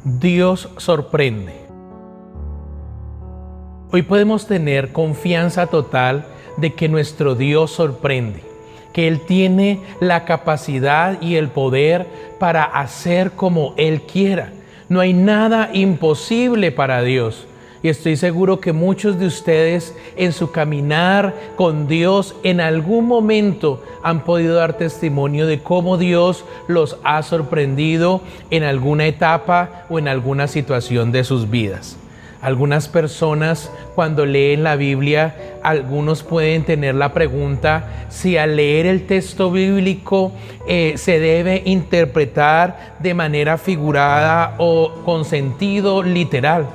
Dios sorprende. Hoy podemos tener confianza total de que nuestro Dios sorprende, que Él tiene la capacidad y el poder para hacer como Él quiera. No hay nada imposible para Dios. Y estoy seguro que muchos de ustedes en su caminar con Dios en algún momento han podido dar testimonio de cómo Dios los ha sorprendido en alguna etapa o en alguna situación de sus vidas. Algunas personas cuando leen la Biblia, algunos pueden tener la pregunta si al leer el texto bíblico se debe interpretar de manera figurada o con sentido literal.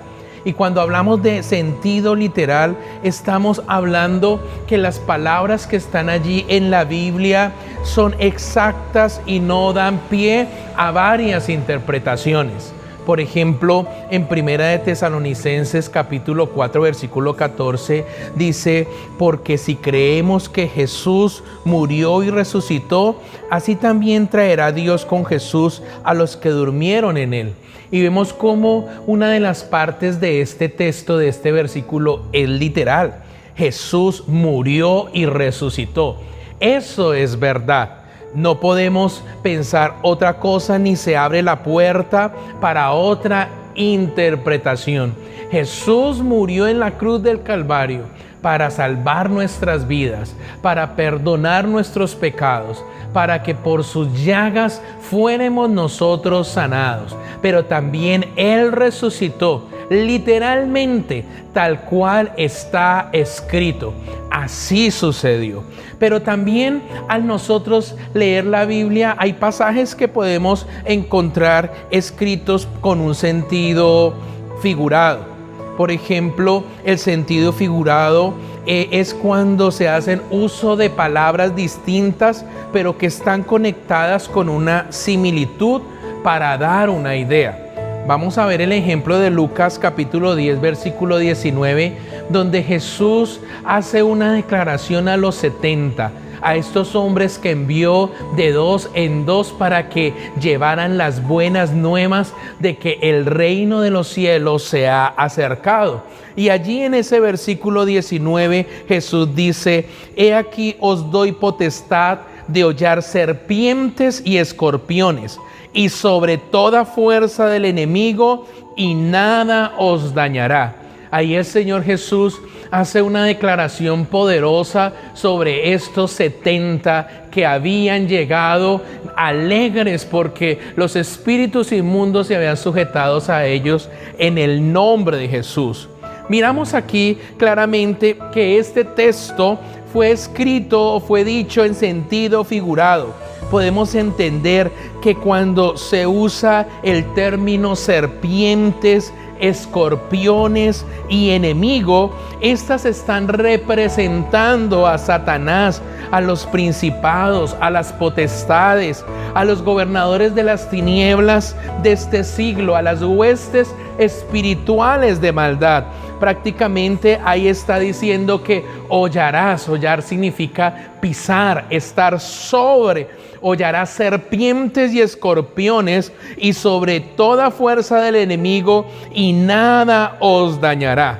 Y cuando hablamos de sentido literal, estamos hablando que las palabras que están allí en la Biblia son exactas y no dan pie a varias interpretaciones. Por ejemplo, en Primera de Tesalonicenses capítulo 4 versículo 14 dice: porque si creemos que Jesús murió y resucitó, así también traerá Dios con Jesús a los que durmieron en él. Y vemos cómo una de las partes de este texto, de este versículo, es literal. Jesús murió y resucitó. Eso es verdad. No podemos pensar otra cosa ni se abre la puerta para otra interpretación. Jesús murió en la cruz del Calvario para salvar nuestras vidas, para perdonar nuestros pecados, para que por sus llagas fuéramos nosotros sanados. Pero también Él resucitó, literalmente, tal cual está escrito. Así sucedió. Pero también al nosotros leer la Biblia hay pasajes que podemos encontrar escritos con un sentido figurado. Por ejemplo, el sentido figurado es cuando se hacen uso de palabras distintas, pero que están conectadas con una similitud para dar una idea. Vamos a ver el ejemplo de Lucas capítulo 10, versículo 19, donde Jesús hace una declaración a los 70, a estos hombres que envió de dos en dos para que llevaran las buenas nuevas de que el reino de los cielos se ha acercado. Y allí en ese versículo 19 Jesús dice: he aquí os doy potestad de hollar serpientes y escorpiones, y sobre toda fuerza del enemigo, y nada os dañará. Ahí el Señor Jesús hace una declaración poderosa sobre estos 70 que habían llegado alegres porque los espíritus inmundos se habían sujetado a ellos en el nombre de Jesús. Miramos aquí claramente que este texto fue escrito o fue dicho en sentido figurado. Podemos entender que cuando se usa el término serpientes, escorpiones y enemigo, estas están representando a Satanás, a los principados, a las potestades, a los gobernadores de las tinieblas de este siglo, a las huestes espirituales de maldad. Prácticamente ahí está diciendo que hollarás. Hollar significa pisar, estar sobre. Hollarás serpientes y escorpiones y sobre toda fuerza del enemigo, y nada os dañará.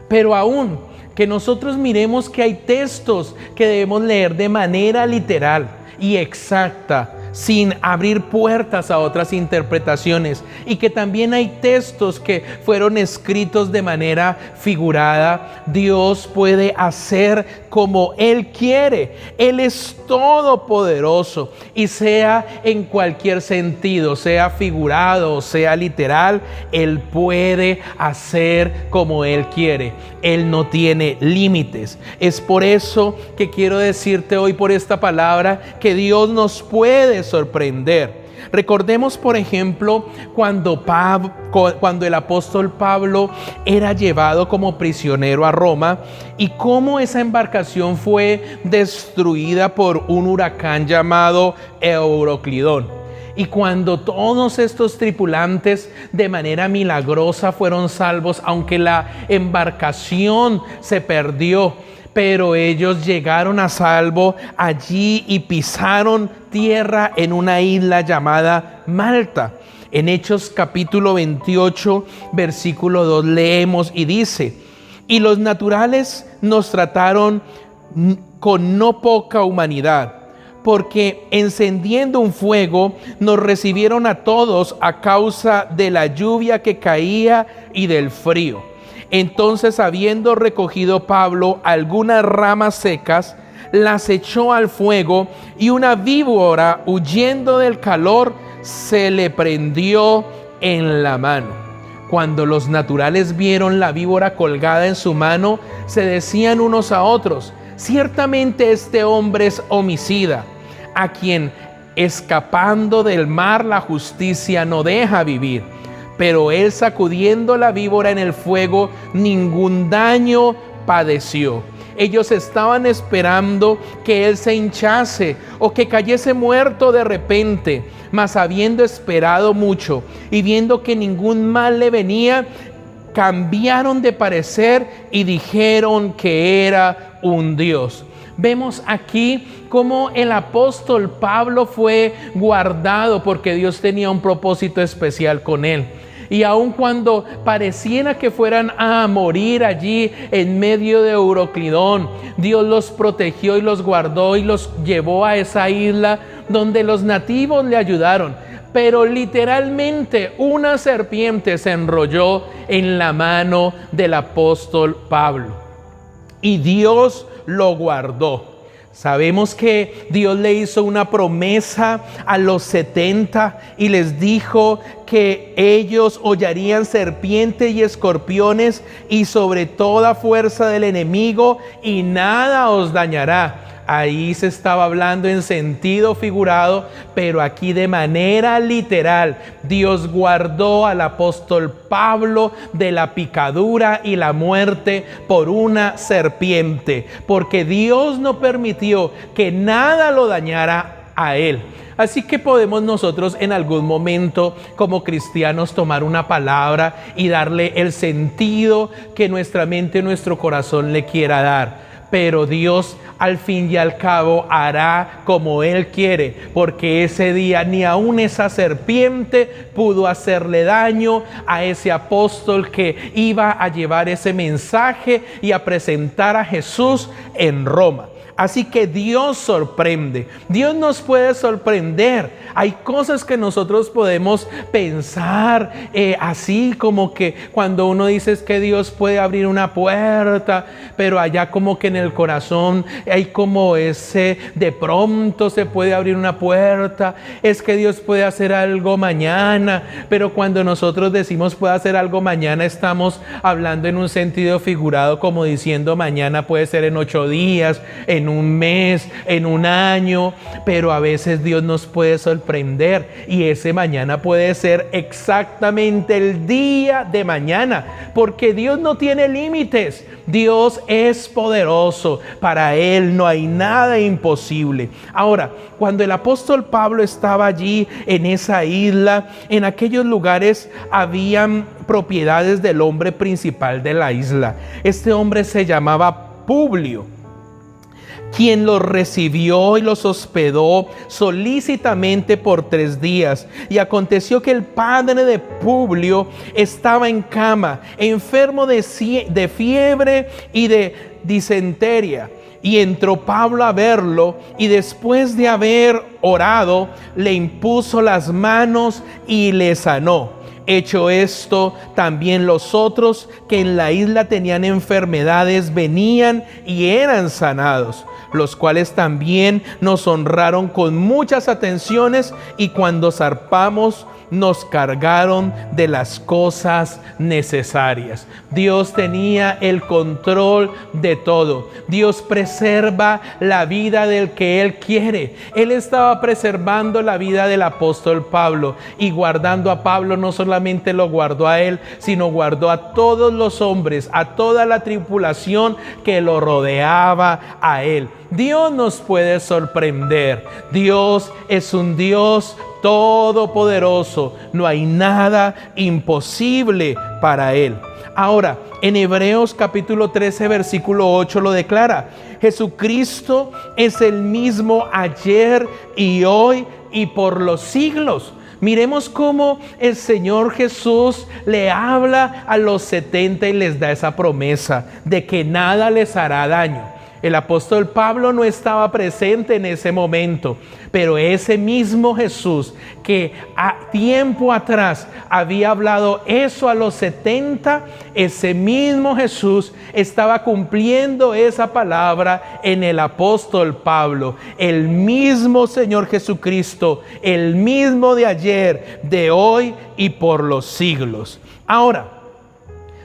Pero aún que nosotros miremos que hay textos que debemos leer de manera literal y exacta, sin abrir puertas a otras interpretaciones, y que también hay textos que fueron escritos de manera figurada. Dios puede hacer como Él quiere. Él es todopoderoso, y sea en cualquier sentido, sea figurado o sea literal, Él puede hacer como Él quiere. Él no tiene límites. Es por eso que quiero decirte hoy por esta palabra que Dios nos puede sorprender. Recordemos, por ejemplo, cuando el apóstol Pablo era llevado como prisionero a Roma, y cómo esa embarcación fue destruida por un huracán llamado Euroclidón. Y cuando todos estos tripulantes de manera milagrosa fueron salvos, aunque la embarcación se perdió, pero ellos llegaron a salvo allí y pisaron tierra en una isla llamada Malta. En Hechos capítulo 28, versículo 2 leemos y dice: y los naturales nos trataron con no poca humanidad, porque encendiendo un fuego nos recibieron a todos a causa de la lluvia que caía y del frío. Entonces, habiendo recogido Pablo algunas ramas secas, las echó al fuego, y una víbora, huyendo del calor, se le prendió en la mano. Cuando los naturales vieron la víbora colgada en su mano, se decían unos a otros: ciertamente este hombre es homicida, a quien escapando del mar la justicia no deja vivir. Pero él, sacudiendo la víbora en el fuego, ningún daño padeció. Ellos estaban esperando que él se hinchase o que cayese muerto de repente, mas habiendo esperado mucho y viendo que ningún mal le venía, cambiaron de parecer y dijeron que era un dios. Vemos aquí cómo el apóstol Pablo fue guardado porque Dios tenía un propósito especial con él. Y aun cuando pareciera que fueran a morir allí en medio de Euroclidón, Dios los protegió y los guardó y los llevó a esa isla donde los nativos le ayudaron. Pero literalmente una serpiente se enrolló en la mano del apóstol Pablo y Dios lo guardó. Sabemos que Dios le hizo una promesa a los 70 y les dijo que ellos hollarían serpientes y escorpiones y sobre toda fuerza del enemigo, y nada os dañará. Ahí se estaba hablando en sentido figurado, pero aquí de manera literal. Dios guardó al apóstol Pablo de la picadura y la muerte por una serpiente, porque Dios no permitió que nada lo dañara a él. Así que podemos nosotros en algún momento como cristianos tomar una palabra y darle el sentido que nuestra mente y nuestro corazón le quiera dar. Pero Dios al fin y al cabo hará como Él quiere, porque ese día ni aun esa serpiente pudo hacerle daño a ese apóstol que iba a llevar ese mensaje y a presentar a Jesús en Roma. Así que Dios sorprende, Dios nos puede sorprender. Hay cosas que nosotros podemos pensar así como que cuando uno dice es que Dios puede abrir una puerta, pero allá como que en el corazón hay como ese de pronto se puede abrir una puerta, es que Dios puede hacer algo mañana, pero cuando nosotros decimos puede hacer algo mañana, estamos hablando en un sentido figurado, como diciendo mañana puede ser en 8 días, en un mes, en un año, pero a veces Dios nos puede sorprender y ese mañana puede ser exactamente el día de mañana, porque Dios no tiene límites. Dios es poderoso, para Él no hay nada imposible. Ahora, cuando el apóstol Pablo estaba allí en esa isla, en aquellos lugares habían propiedades del hombre principal de la isla. Este hombre se llamaba Publio, quien los recibió y los hospedó solícitamente por 3 días. Y aconteció que el padre de Publio estaba en cama, enfermo de fiebre y de disentería. Y entró Pablo a verlo, y después de haber orado, le impuso las manos y le sanó. Hecho esto, también los otros que en la isla tenían enfermedades venían y eran sanados, los cuales también nos honraron con muchas atenciones, y cuando zarpamos nos cargaron de las cosas necesarias. Dios tenía el control de todo. Dios preserva la vida del que Él quiere. Él estaba preservando la vida del apóstol Pablo, y guardando a Pablo no solamente lo guardó a él, sino guardó a todos los hombres, a toda la tripulación que lo rodeaba a él. Dios nos puede sorprender. Dios es un Dios todopoderoso. No hay nada imposible para Él. Ahora, en Hebreos capítulo 13, versículo 8 lo declara: Jesucristo es el mismo ayer y hoy y por los siglos. Miremos cómo el Señor Jesús le habla a los 70 y les da esa promesa de que nada les hará daño. El apóstol Pablo no estaba presente en ese momento, pero ese mismo Jesús que a tiempo atrás había hablado eso a los 70, ese mismo Jesús estaba cumpliendo esa palabra en el apóstol Pablo. El mismo Señor Jesucristo, el mismo de ayer, de hoy y por los siglos. Ahora,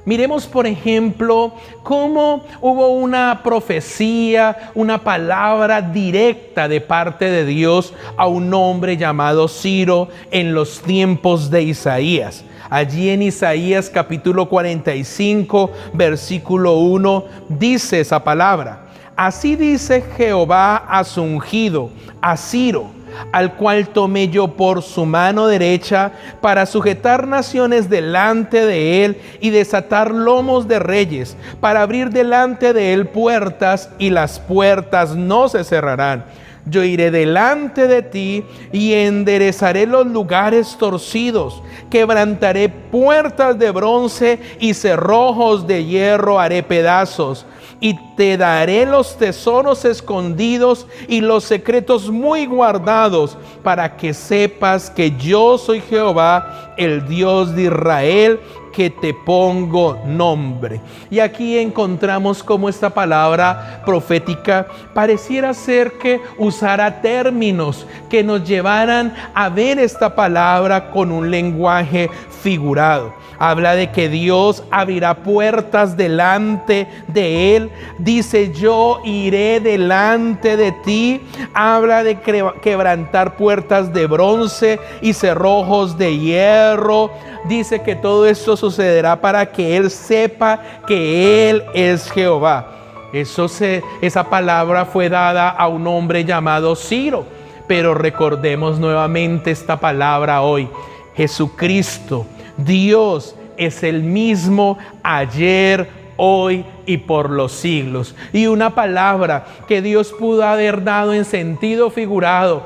miremos, por ejemplo, cómo hubo una profecía, una palabra directa de parte de Dios a un hombre llamado Ciro en los tiempos de Isaías. Allí en Isaías capítulo 45, versículo 1, dice esa palabra: así dice Jehová a su ungido, a Ciro, al cual tomé yo por su mano derecha para sujetar naciones delante de él y desatar lomos de reyes, para abrir delante de él puertas, y las puertas no se cerrarán. Yo iré delante de ti y enderezaré los lugares torcidos, quebrantaré puertas de bronce y cerrojos de hierro haré pedazos. Y te daré los tesoros escondidos y los secretos muy guardados, para que sepas que yo soy Jehová, el Dios de Israel, que te pongo nombre. Y aquí encontramos cómo esta palabra profética pareciera ser que usara términos que nos llevaran a ver esta palabra con un lenguaje figurado. Habla de que Dios abrirá puertas delante de él. Dice: yo iré delante de ti. Habla de quebrantar puertas de bronce y cerrojos de hierro. Dice que todo esto sucederá para que él sepa que él es Jehová. Esa palabra fue dada a un hombre llamado Ciro. Pero recordemos nuevamente esta palabra hoy. Jesucristo, Dios, es el mismo ayer, hoy y por los siglos. Y una palabra que Dios pudo haber dado en sentido figurado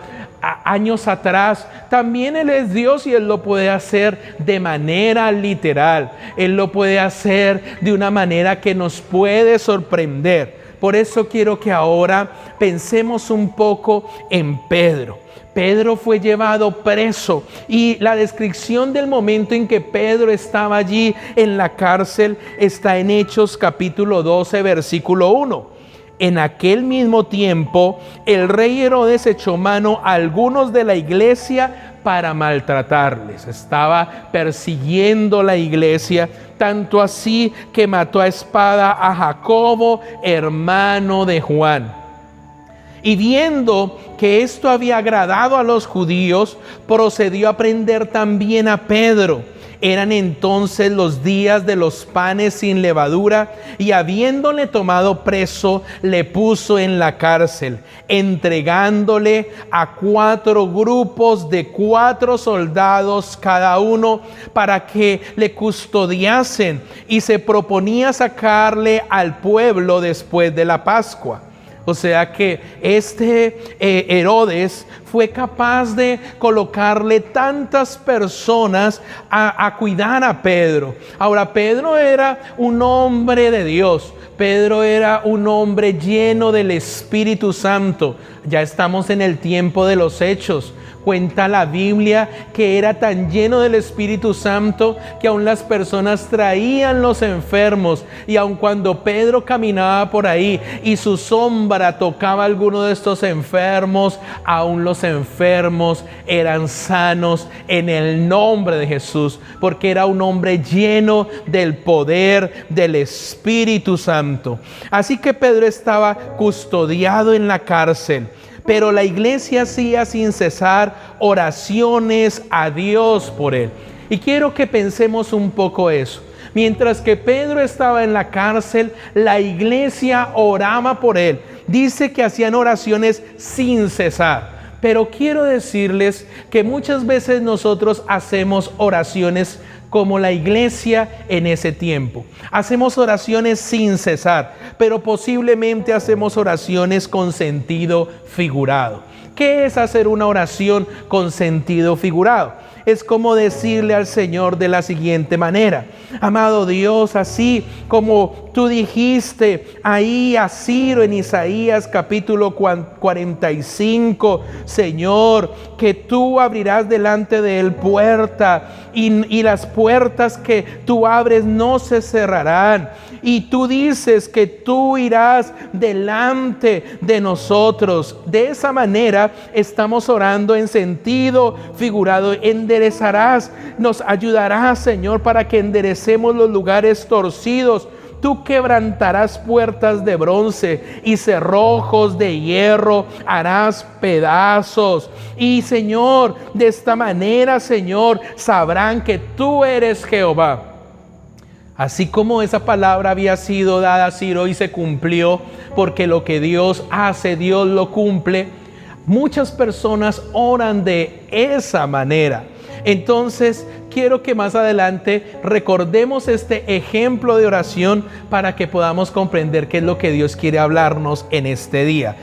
años atrás, también Él es Dios y Él lo puede hacer de manera literal. Él lo puede hacer de una manera que nos puede sorprender. Por eso quiero que ahora pensemos un poco en Pedro. Pedro fue llevado preso y la descripción del momento en que Pedro estaba allí en la cárcel está en Hechos capítulo 12, versículo 1. En aquel mismo tiempo, el rey Herodes echó mano a algunos de la iglesia para maltratarles. Estaba persiguiendo la iglesia, tanto así que mató a espada a Jacobo, hermano de Juan. Y viendo que esto había agradado a los judíos, procedió a prender también a Pedro. Eran entonces los días de los panes sin levadura, y habiéndole tomado preso, le puso en la cárcel, entregándole a 4 grupos de 4 soldados cada uno, para que le custodiasen, y se proponía sacarle al pueblo después de la Pascua. O sea que Herodes fue capaz de colocarle tantas personas a cuidar a Pedro. Ahora, Pedro era un hombre de Dios. Pedro era un hombre lleno del Espíritu Santo. Ya estamos en el tiempo de los Hechos. Cuenta la Biblia que era tan lleno del Espíritu Santo que aún las personas traían los enfermos, y aun cuando Pedro caminaba por ahí y su sombra tocaba a alguno de estos enfermos, aún los enfermos eran sanos en el nombre de Jesús, porque era un hombre lleno del poder del Espíritu Santo. Así que Pedro estaba custodiado en la cárcel, pero la iglesia hacía sin cesar oraciones a Dios por él. Y quiero que pensemos un poco eso. Mientras que Pedro estaba en la cárcel, la iglesia oraba por él. Dice que hacían oraciones sin cesar. Pero quiero decirles que muchas veces nosotros hacemos oraciones como la iglesia en ese tiempo. Hacemos oraciones sin cesar, pero posiblemente hacemos oraciones con sentido figurado. ¿Qué es hacer una oración con sentido figurado? es como decirle al Señor de la siguiente manera: amado Dios, así como tú dijiste ahí a Ciro en Isaías capítulo 45, Señor, que tú abrirás delante de él puerta y las puertas que tú abres no se cerrarán. Y tú dices que tú irás delante de nosotros. De esa manera estamos orando en sentido figurado. Enderezarás, nos ayudarás, Señor, para que enderecemos los lugares torcidos. Tú quebrantarás puertas de bronce y cerrojos de hierro harás pedazos. Y, Señor, de esta manera, Señor, sabrán que tú eres Jehová. Así como esa palabra había sido dada a Ciro y se cumplió, porque lo que Dios hace, Dios lo cumple, muchas personas oran de esa manera. Entonces, quiero que más adelante recordemos este ejemplo de oración para que podamos comprender qué es lo que Dios quiere hablarnos en este día.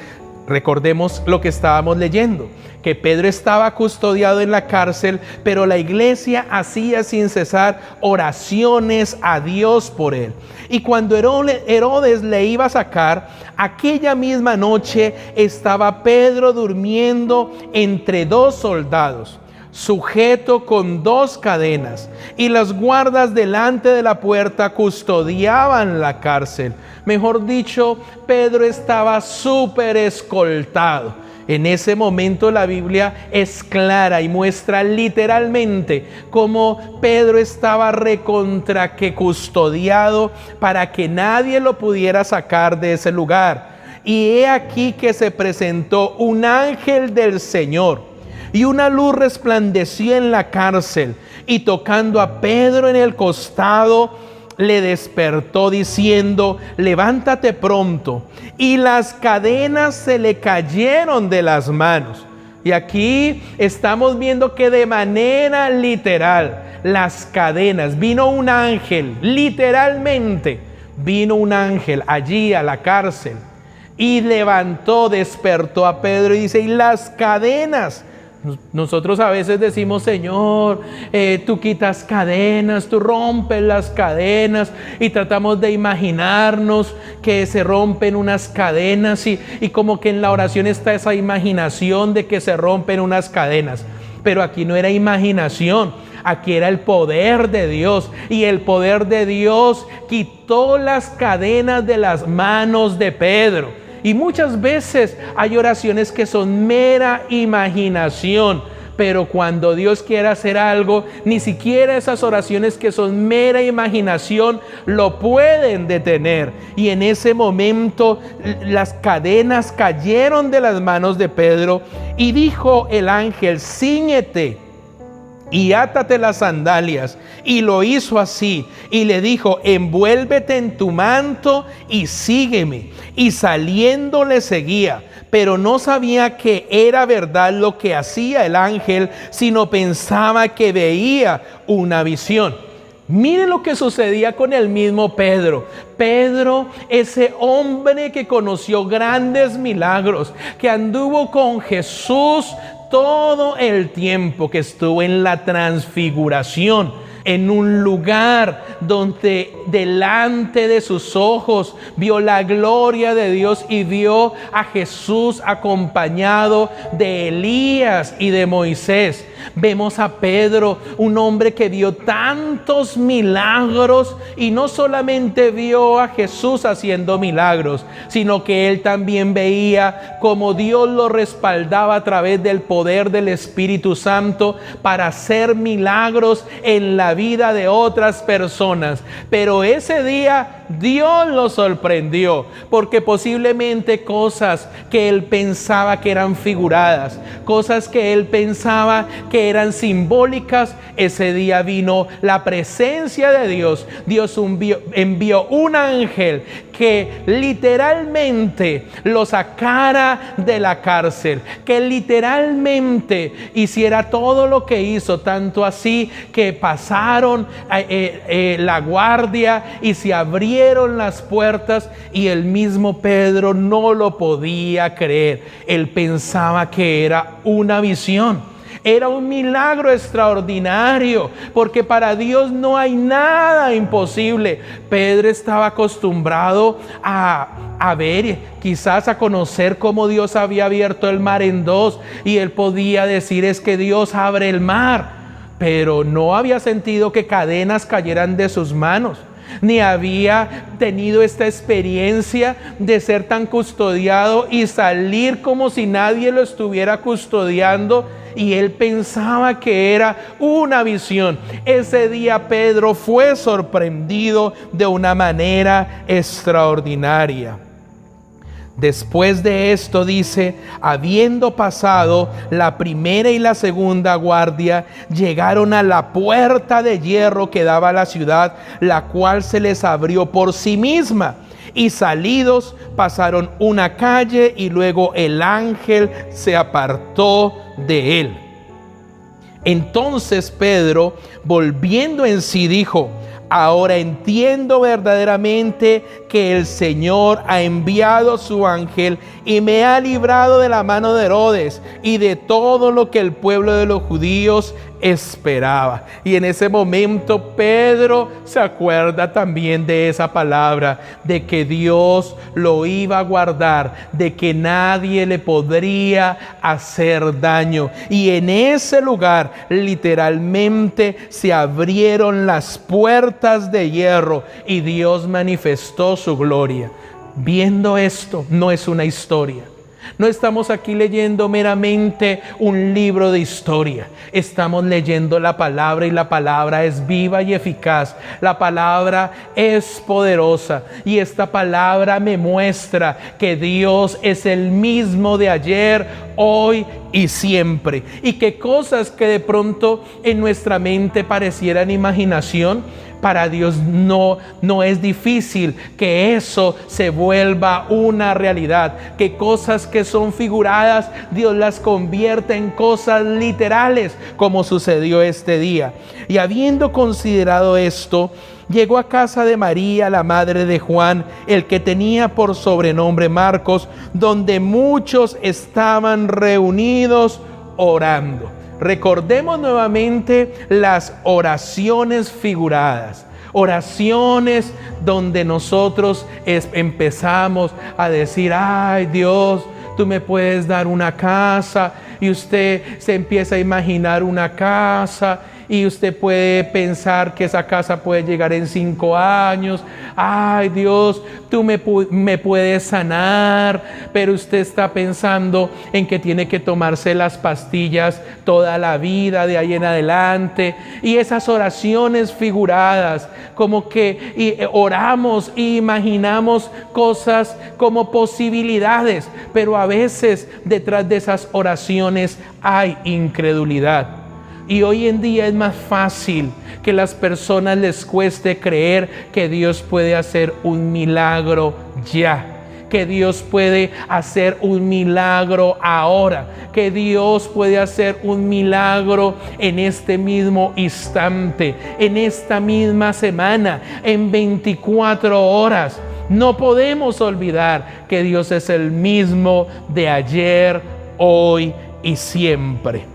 Recordemos lo que estábamos leyendo, que Pedro estaba custodiado en la cárcel, pero la iglesia hacía sin cesar oraciones a Dios por él. Y cuando Herodes le iba a sacar, aquella misma noche estaba Pedro durmiendo entre dos soldados, sujeto con dos cadenas, y las guardas delante de la puerta custodiaban la cárcel. Mejor dicho, Pedro estaba súper escoltado. En ese momento la Biblia es clara y muestra literalmente cómo Pedro estaba recontra que custodiado para que nadie lo pudiera sacar de ese lugar. Y he aquí que se presentó un ángel del Señor, y una luz resplandeció en la cárcel, y tocando a Pedro en el costado, le despertó diciendo: levántate pronto. Y las cadenas se le cayeron de las manos. Y aquí estamos viendo que de manera literal, las cadenas, vino un ángel, literalmente, vino un ángel allí a la cárcel y levantó, despertó a Pedro y dice: y las cadenas. Nosotros a veces decimos: Señor, tú quitas cadenas, tú rompes las cadenas, y tratamos de imaginarnos que se rompen unas cadenas y como que en la oración está esa imaginación de que se rompen unas cadenas. Pero aquí no era imaginación, aquí era el poder de Dios, y el poder de Dios quitó las cadenas de las manos de Pedro. Y muchas veces hay oraciones que son mera imaginación, pero cuando Dios quiere hacer algo, ni siquiera esas oraciones que son mera imaginación lo pueden detener. Y en ese momento las cadenas cayeron de las manos de Pedro, y dijo el ángel: cíñete y átate las sandalias. Y lo hizo así, y le dijo: envuélvete en tu manto y sígueme. Y saliendo le seguía, pero no sabía que era verdad lo que hacía el ángel, sino pensaba que veía una visión. Miren lo que sucedía con el mismo Pedro. Pedro, ese hombre que conoció grandes milagros, que anduvo con Jesús todo el tiempo que estuvo en la transfiguración, en un lugar donde delante de sus ojos vio la gloria de Dios y vio a Jesús acompañado de Elías y de Moisés. Vemos a Pedro, un hombre que vio tantos milagros, y no solamente vio a Jesús haciendo milagros, sino que él también veía cómo Dios lo respaldaba a través del poder del Espíritu Santo para hacer milagros en la vida de otras personas. Pero ese día Dios lo sorprendió, porque posiblemente cosas que él pensaba que eran figuradas, cosas que él pensaba que eran simbólicas, ese día vino la presencia de Dios. Dios envió un ángel que literalmente lo sacara de la cárcel, que literalmente hiciera todo lo que hizo, tanto así que pasaron la guardia y se abrieron las puertas, y el mismo Pedro no lo podía creer. Él pensaba que era una visión. Era un milagro extraordinario, porque para Dios no hay nada imposible. Pedro estaba acostumbrado a ver, quizás a conocer cómo Dios había abierto el mar en dos, y él podía decir: es que Dios abre el mar, pero no había sentido que cadenas cayeran de sus manos, ni había tenido esta experiencia de ser tan custodiado y salir como si nadie lo estuviera custodiando, y él pensaba que era una visión. Ese día Pedro fue sorprendido de una manera extraordinaria. Después de esto, dice, habiendo pasado la primera y la segunda guardia, llegaron a la puerta de hierro que daba a la ciudad, la cual se les abrió por sí misma. Y salidos pasaron una calle, y luego el ángel se apartó de él. Entonces Pedro, volviendo en sí, dijo: ahora entiendo verdaderamente que el Señor ha enviado su ángel y me ha librado de la mano de Herodes y de todo lo que el pueblo de los judíos esperaba. Y en ese momento Pedro se acuerda también de esa palabra, de que Dios lo iba a guardar, de que nadie le podría hacer daño. Y en ese lugar literalmente se abrieron las puertas de hierro y Dios manifestó su gloria. Viendo esto, no es una historia. No estamos aquí leyendo meramente un libro de historia. Estamos leyendo la palabra, y la palabra es viva y eficaz. La palabra es poderosa, y esta palabra me muestra que Dios es el mismo de ayer, hoy y siempre. Y que cosas que de pronto en nuestra mente parecieran imaginación, para Dios no es difícil que eso se vuelva una realidad, que cosas que son figuradas, Dios las convierte en cosas literales, como sucedió este día. Y habiendo considerado esto, llegó a casa de María, la madre de Juan, el que tenía por sobrenombre Marcos, donde muchos estaban reunidos orando. Recordemos nuevamente las oraciones figuradas, oraciones donde nosotros empezamos a decir: ay Dios, tú me puedes dar una casa, y usted se empieza a imaginar una casa, y usted puede pensar que esa casa puede llegar en 5 años. Ay Dios, tú me puedes sanar, pero usted está pensando en que tiene que tomarse las pastillas toda la vida de ahí en adelante. Y esas oraciones figuradas, como que oramos e imaginamos cosas como posibilidades, pero a veces detrás de esas oraciones hay incredulidad. Y hoy en día es más fácil que a las personas les cueste creer que Dios puede hacer un milagro ya, que Dios puede hacer un milagro ahora, que Dios puede hacer un milagro en este mismo instante, en esta misma semana, en 24 horas. No podemos olvidar que Dios es el mismo de ayer, hoy y siempre.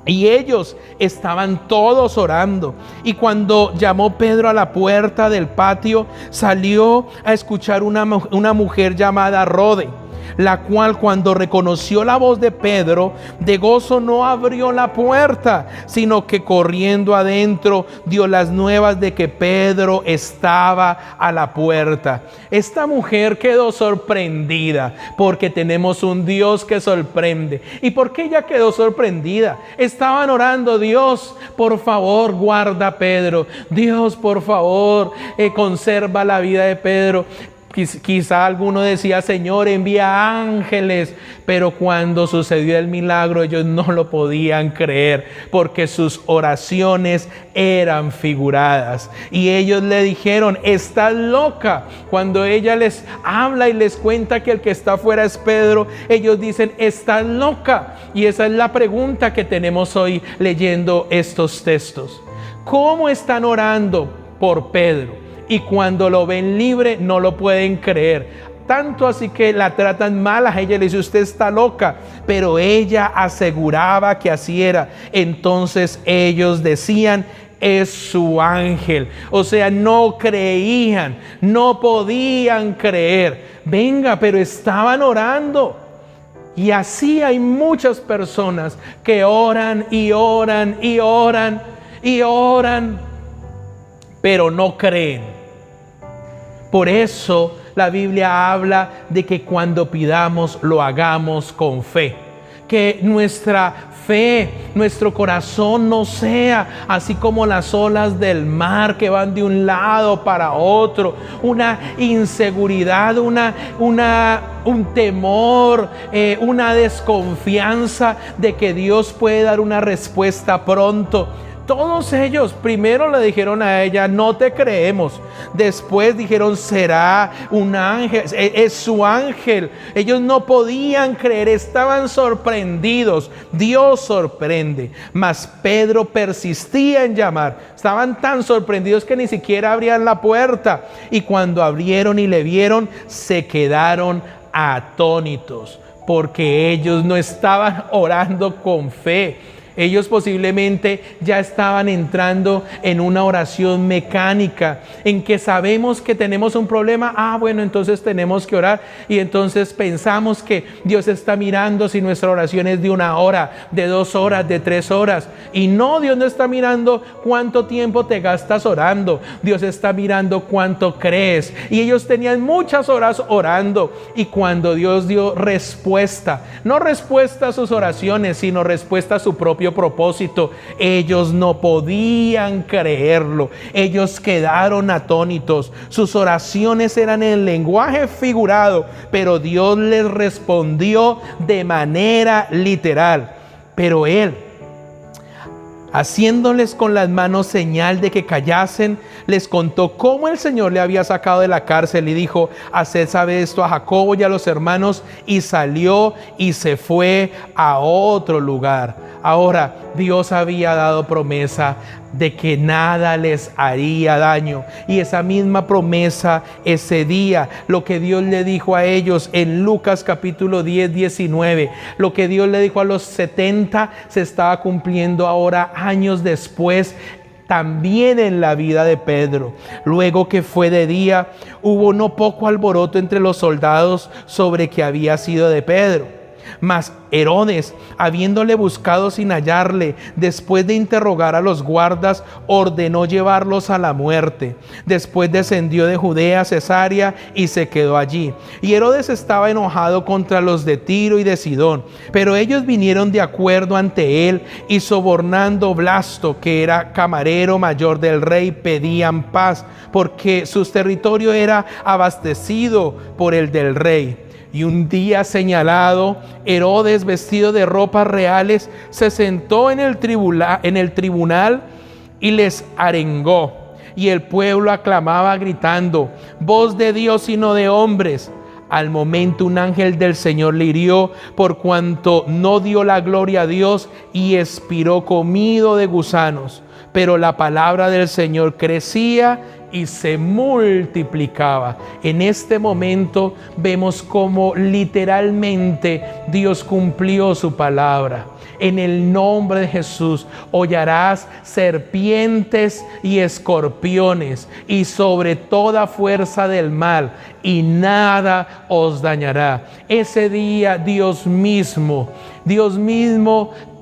Y ellos estaban todos orando. Y cuando llamó Pedro a la puerta del patio, salió a escuchar una mujer llamada Rode, la cual, cuando reconoció la voz de Pedro, de gozo no abrió la puerta, sino que corriendo adentro dio las nuevas de que Pedro estaba a la puerta. Esta mujer quedó sorprendida, porque tenemos un Dios que sorprende. ¿Y por qué ella quedó sorprendida? Estaban orando: Dios, por favor, guarda a Pedro. Dios, por favor, conserva la vida de Pedro. Quizá alguno decía: Señor, envía ángeles. Pero cuando sucedió el milagro, ellos no lo podían creer, porque sus oraciones eran figuradas. Y ellos le dijeron: estás loca. Cuando ella les habla y les cuenta que el que está afuera es Pedro, ellos dicen: estás loca. Y esa es la pregunta que tenemos hoy leyendo estos textos. ¿Cómo están orando por Pedro? Y cuando lo ven libre no lo pueden creer. tanto así que la tratan mal a ella, le dice: usted está loca, pero ella aseguraba que así era. Entonces ellos decían: es su ángel. O sea, no creían, no podían creer. Venga, pero estaban orando. Y así hay muchas personas que oran y oran y oran y oran, pero no creen. Por eso la Biblia habla de que cuando pidamos lo hagamos con fe. Que nuestra fe, nuestro corazón no sea así como las olas del mar que van de un lado para otro, una inseguridad, un temor, una desconfianza de que Dios puede dar una respuesta pronto. Todos ellos primero le dijeron a ella: no te creemos. Después dijeron: será un ángel, es su ángel. Ellos no podían creer, estaban sorprendidos. Dios sorprende, mas Pedro persistía en llamar. Estaban tan sorprendidos que ni siquiera abrían la puerta, y cuando abrieron y le vieron, se quedaron atónitos, porque ellos no estaban orando con fe. Ellos posiblemente ya estaban entrando en una oración mecánica, en que sabemos que tenemos un problema. Bueno, entonces tenemos que orar, y entonces pensamos que Dios está mirando si nuestra oración es de 1 hora, de 2 horas, de 3 horas. Y no, Dios no está mirando cuánto tiempo te gastas orando. Dios está mirando cuánto crees. Y ellos tenían muchas horas orando, y cuando Dios dio respuesta, no respuesta a sus oraciones, sino respuesta a su propio propósito, ellos no podían creerlo. Ellos quedaron atónitos. Sus oraciones eran en lenguaje figurado, pero Dios les respondió de manera literal. Pero Él, haciéndoles con las manos señal de que callasen, les contó cómo el Señor le había sacado de la cárcel, y dijo: haced saber esto a Jacobo y a los hermanos. Y salió y se fue a otro lugar. Ahora, Dios había dado promesa de que nada les haría daño, y esa misma promesa, ese día, lo que Dios le dijo a ellos en Lucas capítulo 10, 19, lo que Dios le dijo a los 70, se estaba cumpliendo ahora, años después, también en la vida de Pedro. Luego que fue de día, hubo no poco alboroto entre los soldados sobre que había sido de Pedro. Mas Herodes, habiéndole buscado sin hallarle, después de interrogar a los guardas, ordenó llevarlos a la muerte. Después descendió de Judea a Cesarea y se quedó allí. Y Herodes estaba enojado contra los de Tiro y de Sidón, pero ellos vinieron de acuerdo ante él, y sobornando Blasto, que era camarero mayor del rey, pedían paz, porque su territorio era abastecido por el del rey. Y un día señalado, Herodes, vestido de ropas reales, se sentó en el tribunal y les arengó. Y el pueblo aclamaba gritando: voz de Dios y no de hombres. Al momento un ángel del Señor le hirió, por cuanto no dio la gloria a Dios, y expiró comido de gusanos. Pero la palabra del Señor crecía y se multiplicaba. En este momento vemos cómo literalmente Dios cumplió su palabra. En el nombre de Jesús hollarás serpientes y escorpiones, y sobre toda fuerza del mal, y nada os dañará. Ese día Dios mismo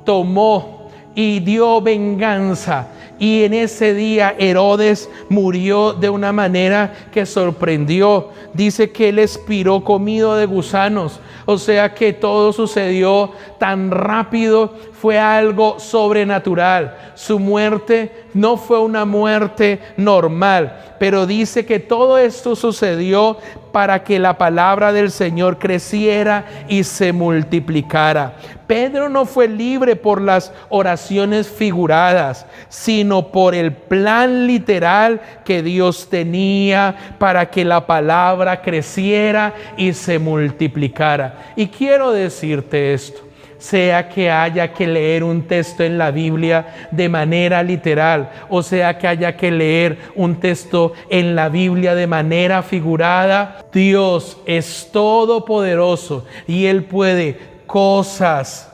tomó y dio venganza. Y en ese día Herodes murió de una manera que sorprendió. Dice que él expiró comido de gusanos. O sea que todo sucedió tan rápido, fue algo sobrenatural. Su muerte no fue una muerte normal, pero dice que todo esto sucedió para que la palabra del Señor creciera y se multiplicara. Pedro no fue libre por las oraciones figuradas, sino por el plan literal que Dios tenía para que la palabra creciera y se multiplicara. Y quiero decirte esto: sea que haya que leer un texto en la Biblia de manera literal, o sea que haya que leer un texto en la Biblia de manera figurada, Dios es todopoderoso y Él puede cosas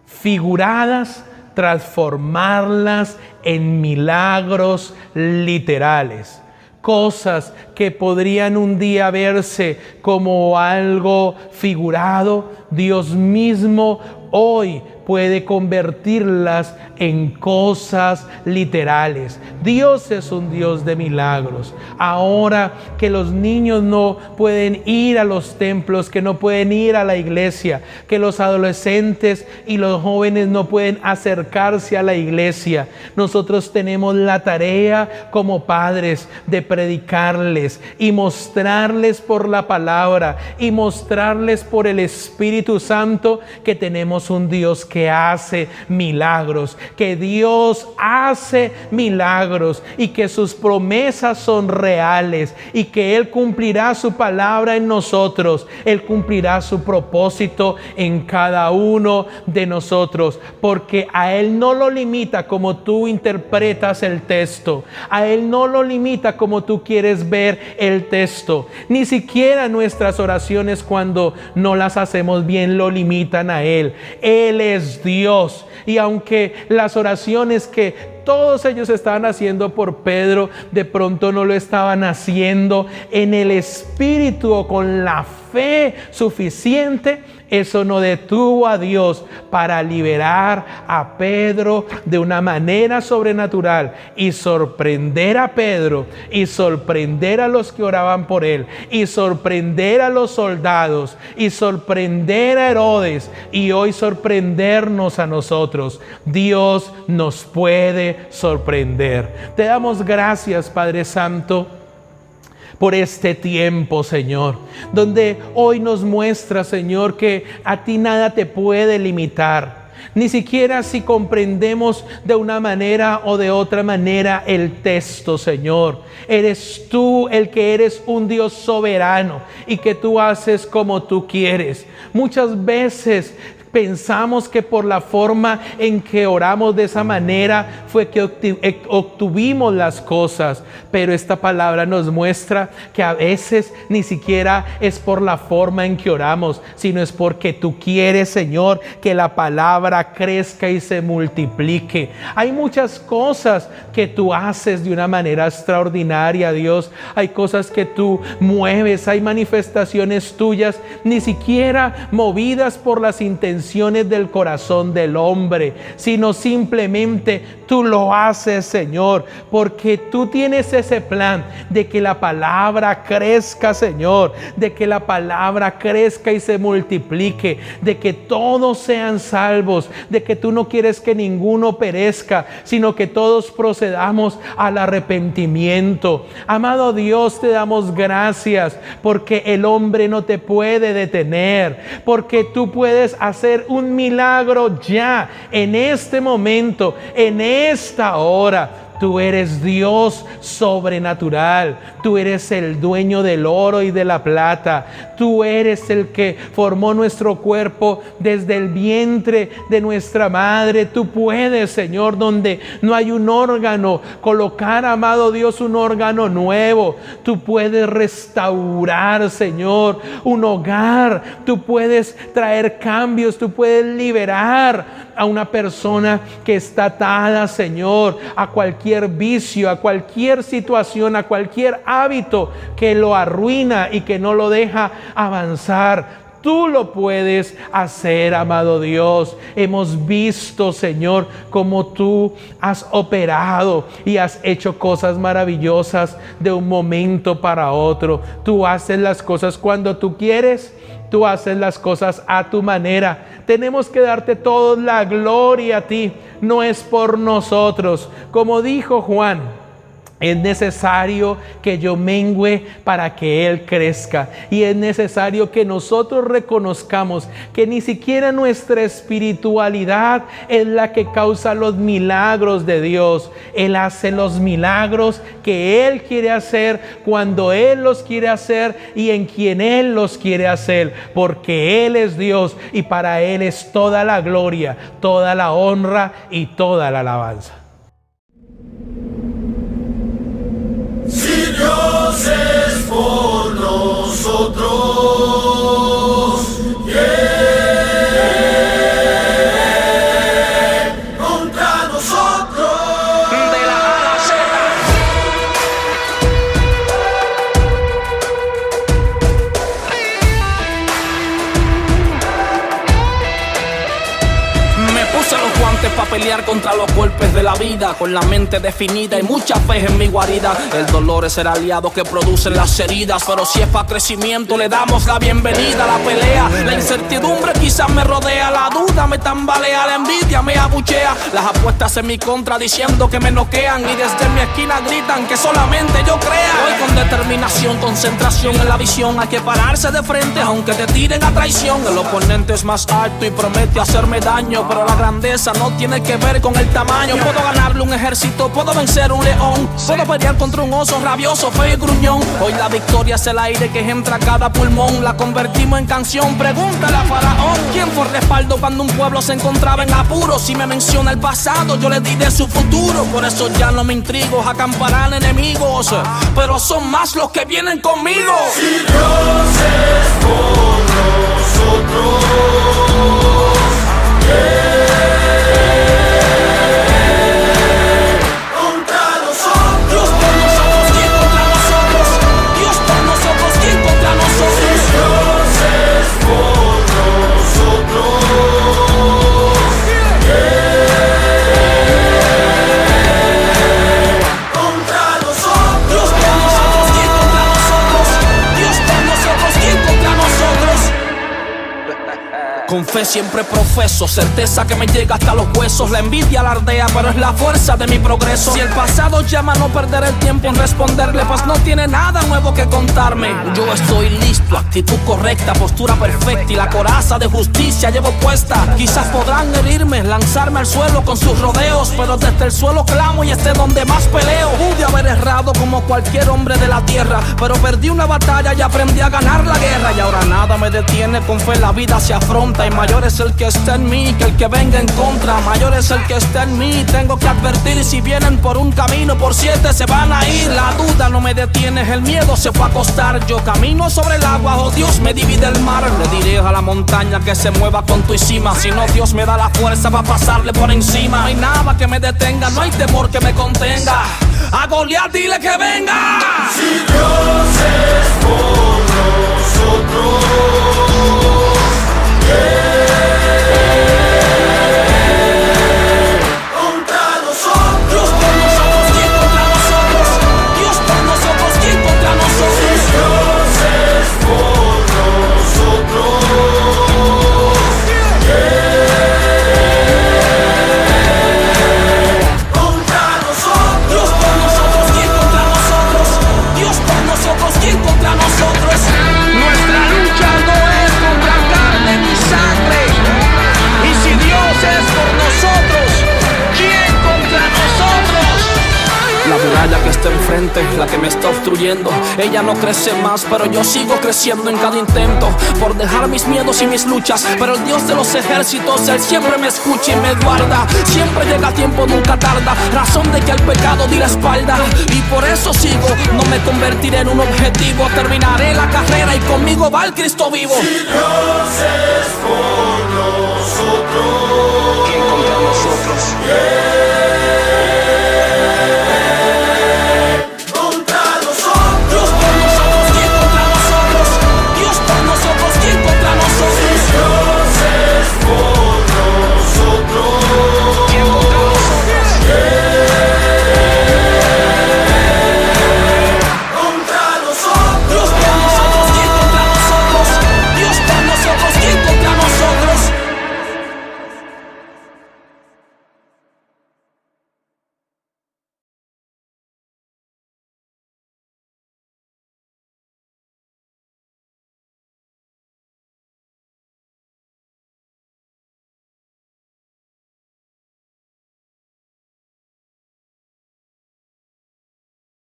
figuradas transformarlas en milagros literales. Cosas que podrían un día verse como algo figurado, Dios mismo hoy puede convertirlas en cosas literales. Dios es un Dios de milagros. Ahora que los niños no pueden ir a los templos, que no pueden ir a la iglesia, que los adolescentes y los jóvenes no pueden acercarse a la iglesia, nosotros tenemos la tarea como padres de predicarles y mostrarles por la palabra y mostrarles por el Espíritu Santo que tenemos un Dios que hace milagros, que Dios hace milagros y que sus promesas son reales y que Él cumplirá su palabra en nosotros. Él cumplirá su propósito en cada uno de nosotros, porque a Él no lo limita como tú interpretas el texto, a Él no lo limita como tú quieres ver el texto, ni siquiera nuestras oraciones cuando no las hacemos bien lo limitan a Él. Él es Dios, y aunque las oraciones que todos ellos estaban haciendo por Pedro, de pronto no lo estaban haciendo en el Espíritu o con la fe suficiente, eso no detuvo a Dios para liberar a Pedro de una manera sobrenatural y sorprender a Pedro y sorprender a los que oraban por él y sorprender a los soldados y sorprender a Herodes y hoy sorprendernos a nosotros. Dios nos puede sorprender. Te damos gracias, Padre Santo, por este tiempo, Señor, donde hoy nos muestra, Señor, que a ti nada te puede limitar. Ni siquiera si comprendemos de una manera o de otra manera el texto, Señor. Eres tú el que eres un Dios soberano y que tú haces como tú quieres. Muchas veces pensamos que por la forma en que oramos de esa manera fue que obtuvimos las cosas, pero esta palabra nos muestra que a veces ni siquiera es por la forma en que oramos, sino es porque tú quieres, Señor, que la palabra crezca y se multiplique. Hay muchas cosas que tú haces de una manera extraordinaria, Dios. Hay cosas que tú mueves, hay manifestaciones tuyas, ni siquiera movidas por las intenciones del corazón del hombre, sino simplemente tú lo haces, Señor, porque tú tienes ese plan de que la palabra crezca, Señor, de que la palabra crezca y se multiplique, de que todos sean salvos, de que tú no quieres que ninguno perezca, sino que todos procedamos al arrepentimiento. Amado Dios, te damos gracias porque el hombre no te puede detener, porque tú puedes hacer un milagro ya, en este momento, en esta hora. Tú eres Dios sobrenatural. Tú eres el dueño del oro y de la plata. Tú eres el que formó nuestro cuerpo desde el vientre de nuestra madre. Tú puedes, Señor, donde no hay un órgano, colocar, amado Dios, un órgano nuevo. Tú puedes restaurar, Señor, un hogar. Tú puedes traer cambios. Tú puedes liberar a una persona que está atada, Señor, a cualquier vicio, a cualquier situación, a cualquier hábito que lo arruina y que no lo deja avanzar. Tú lo puedes hacer, amado Dios. Hemos visto, Señor, cómo tú has operado y has hecho cosas maravillosas de un momento para otro. Tú haces las cosas cuando tú quieres. Tú haces las cosas a tu manera. Tenemos que darte toda la gloria a ti. No es por nosotros. Como dijo Juan, Es necesario que yo mengüe para que Él crezca. Y es necesario que nosotros reconozcamos que ni siquiera nuestra espiritualidad es la que causa los milagros de Dios. Él hace los milagros que Él quiere hacer cuando Él los quiere hacer y en quien Él los quiere hacer. Porque Él es Dios y para Él es toda la gloria, toda la honra y toda la alabanza. Si Dios es por nosotros, ¿quién contra nosotros? De la A a la Z. Me puse los guantes para pelear contra los golpes de la vida, con la mente definida y mucha fe en mi guarida. El dolor es el aliado que producen las heridas, pero si es para crecimiento le damos la bienvenida a la pelea. La incertidumbre quizás me rodea, la duda me tambalea, la envidia me abuchea, las apuestas en mi contra diciendo que me noquean y desde mi esquina gritan que solamente yo crea. Hoy con determinación, concentración en la visión, hay que pararse de frente aunque te tiren a traición. El oponente es más alto y promete hacerme daño, pero la grandeza no tiene que ver con el tamaño. Puedo ganarle un ejército, puedo vencer un león, puedo pelear contra un oso rabioso, feo y gruñón. Hoy la victoria es el aire que entra a cada pulmón, la convertimos en canción, pregúntale a Faraón. ¿Quién fue el respaldo cuando un pueblo se encontraba en apuros? Si me menciona el pasado, yo le diré su futuro. Por eso ya no me intrigo, acamparán enemigos, pero son más los que vienen conmigo. Si Dios es por nosotros, contra nosotros. Dios por nosotros, ¿quién contra nosotros? Dios por nosotros, ¿quién contra nosotros? Si Dios es por nosotros, contra nosotros. Dios por nosotros, ¿quién contra nosotros? Dios por nosotros, ¿quién contra nosotros? Con fe siempre profeso, certeza que me llega hasta los huesos. La envidia alardea, pero es la fuerza de mi progreso. Si el pasado llama, no perder el tiempo en responderle, pues no tiene nada nuevo que contarme. Yo estoy listo, actitud correcta, postura perfecta y la coraza de justicia llevo puesta. Quizás podrán herirme, lanzarme al suelo con sus rodeos, pero desde el suelo clamo y esté donde más peleo. Pude haber errado como cualquier hombre de la tierra, pero perdí una batalla y aprendí a ganar la guerra. Y ahora nada me detiene, con fe la vida se afronta. Y mayor es el que está en mí que el que venga en contra. Mayor es el que está en mí, tengo que advertir. Si vienen por un camino, por 7 se van a ir. La duda no me detiene, el miedo se fue a acostar. Yo camino sobre el agua, oh Dios me divide el mar. Le diré a la montaña que se mueva con tu encima. Si no, Dios me da la fuerza para pasarle por encima. No hay nada que me detenga, no hay temor que me contenga. A Goliat dile que venga. Si Dios es por nosotros, contra nosotros. Dios por nosotros, ¿quién contra nosotros? Dios por nosotros, ¿quién contra nosotros? Si Dios es por nosotros, contra nosotros. Dios por nosotros, ¿quién contra nosotros? Dios por nosotros, ¿quién contra nosotros? Nuestra lucha no es contra carne ni sangre. Y si Dios es por nosotros, ¿quién contra nosotros? La muralla que está enfrente, la que me está obstruyendo, ella no crece más, pero yo sigo creciendo en cada intento por dejar mis miedos y mis luchas. Pero el Dios de los ejércitos, Él siempre me escucha y me guarda. Siempre llega a tiempo, nunca tarda, razón de que al pecado di la espalda. Y por eso sigo, no me convertiré en un objetivo. Terminaré la carrera y conmigo va el Cristo vivo. Si Dios es por